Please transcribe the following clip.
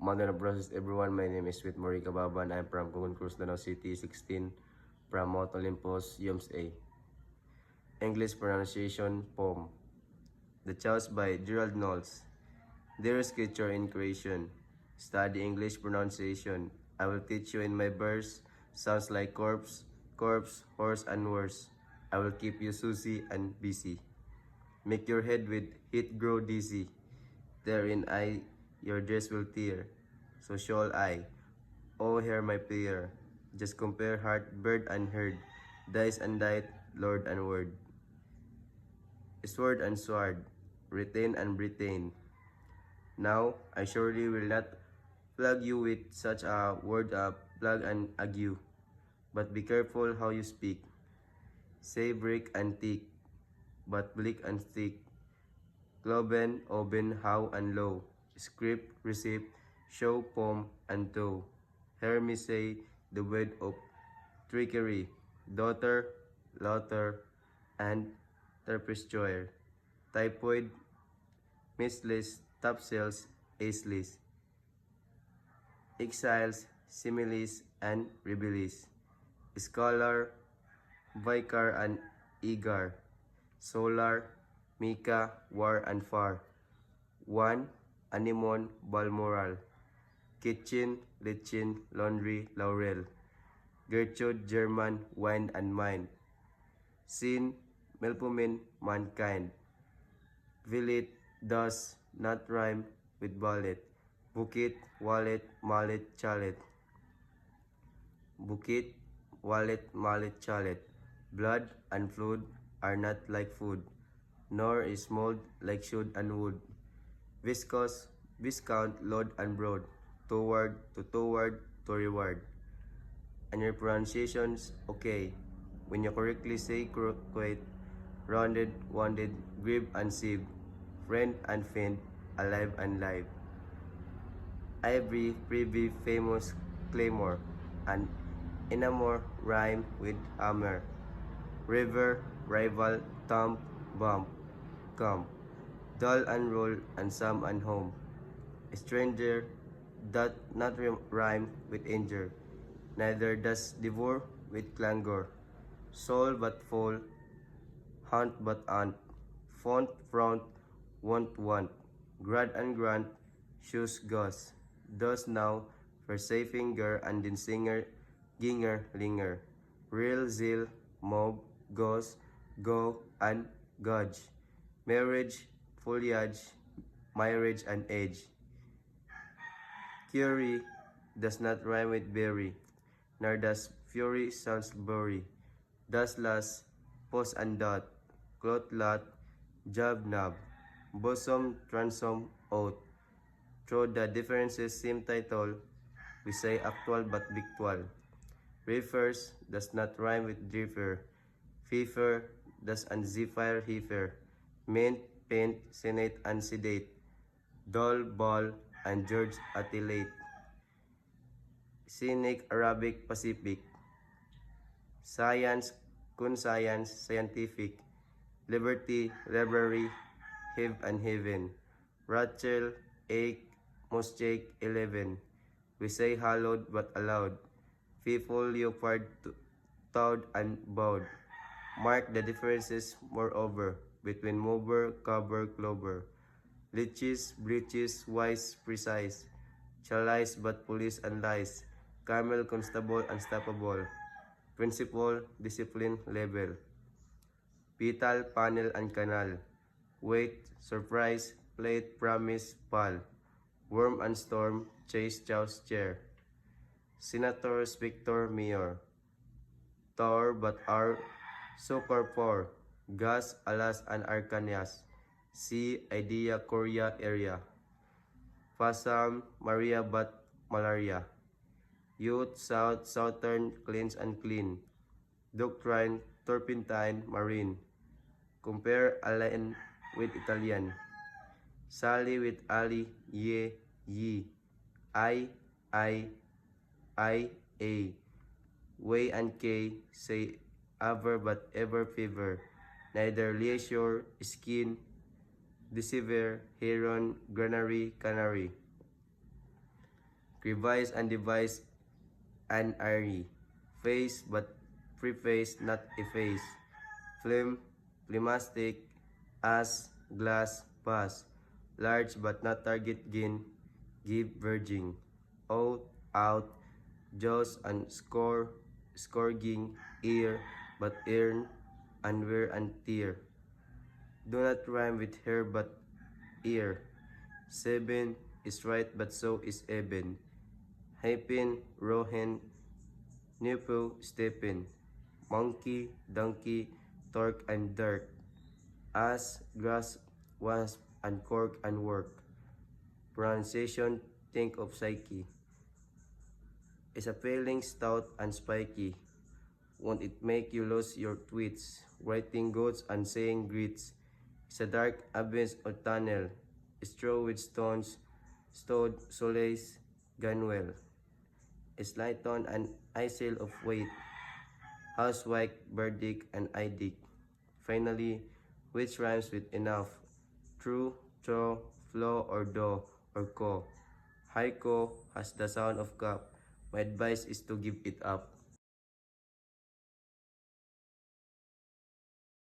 Magandang process everyone. My name is Sweet Mori Cababan. I'm from Cogon Cruz, Danao City, 16, from Mount Olympus, UMSA. English pronunciation poem. The Choice by Gerald Knowles. Dearest creature in creation, study English pronunciation. I will teach you in my verse. Sounds like corpse, horse, and worse. I will keep you Susie and busy. Make your head with heat grow dizzy. Therein your dress will tear. So shall I. Oh, hear my prayer. Just compare heart, bird, and herd. Dice and diet, Lord and word. Sword and sword, retain and retain. Now, I surely will not plague you with such a word plague and ague. But be careful how you speak. Say break and thick, but bleak and thick. Cloven, oven, how and low. Script, receipt, show, poem, and toe. Hear me say the word of trickery. Daughter, laughter, and terpsichore. Typhoid, mistless, topsails, aceless. Exiles, similes, and rebellies. Scholar, vicar, and eager. Solar, Mika, war and far. One, anemone, balmoral. Kitchen, lichin, laundry, laurel. Gertrude, German, wine and mine. Sin, melpomin, mankind. Villet, does not rhyme with bullet. Bukit, wallet, mallet, chalet. Bukit, wallet, mallet, chalet. Blood and flood are not like food, nor is mold like should and wood. Viscous, viscount, lord and broad, toward, to reward. And your pronunciation's okay. When you correctly say quite, rounded, wounded, grieve and sieve, friend and fiend, alive and live. Ivory, privy, famous, claymore, and enamor, rhyme with hammer. River, rival, thump, bump, come. Dull and roll, and some and home. Stranger, doth not rhyme with injure, neither does devour with clangor. Soul but fall, hunt but aunt, font, front, want, grad and grant, shoes goes. Thus now, for say finger and then singer, ginger, linger. Real zeal, mob, goes, go, and gauge. Marriage, foliage, marriage and age. Curie does not rhyme with berry, nor does fury sounds bury. Thus last, pause and dot, cloth lot, job knob, bosom, transom, oath. Through the differences same title, we say actual but victual. Refers does not rhyme with differ. Fever does and zephyr heifer. Mint, paint, senate, and sedate. Doll, ball, and George Attilate. Scenic, Arabic, Pacific. Science, kun science, scientific. Liberty, library, have and heaven. Rachel, ache, mosaic, 11. We say hallowed but allowed. Faithful, leopard, toad, and bowed. Mark the differences, moreover, between mover, cover, clover. Liches, breeches, wise, precise. Chalice but police and lies. Camel, constable, unstoppable. Principle, discipline, level. Petal, panel, and canal. Wait, surprise, plate, promise, pal. Worm and storm, chase, chows, chair. Senators, victor, mayor. Tower but are succor for. Gas, alas, and arcanias. Sea, idea, Korea, area. Fasam, Maria but malaria. Youth, south, southern, cleanse and clean. Doctrine, turpentine, marine. Compare Alain with Italian. Sally with Ali, ye, ye. I, I, a. Way and K say ever but ever fever. Neither leisure, skin, deceiver, heron, granary, canary. Crevice and device and airy. Face but preface, not efface. Phlegm, phlegmatic, as, glass, pass. Large but not target gain, give verging. Out, jaws and scourging, ear, but earn, and wear and tear. Do not rhyme with hair but ear. Seven is right but so is Eben. Hyphen, Rohen, Nepo, Stephen. Monkey, donkey, torque and dirt. Ass, grass, wasp, and cork and work. Pronunciation, think of psyche. Is a failing stout and spiky. Won't it make you lose your tweets? Writing goats and saying grits. It's a dark abyss or tunnel. Straw with stones, stowed solace, gunwell. Slighton and isle of weight. Housewife, verdict, and idic. Finally, which rhymes with enough? True, tro, flo, or do, or ko. Haiko has the sound of cup. My advice is to give it up.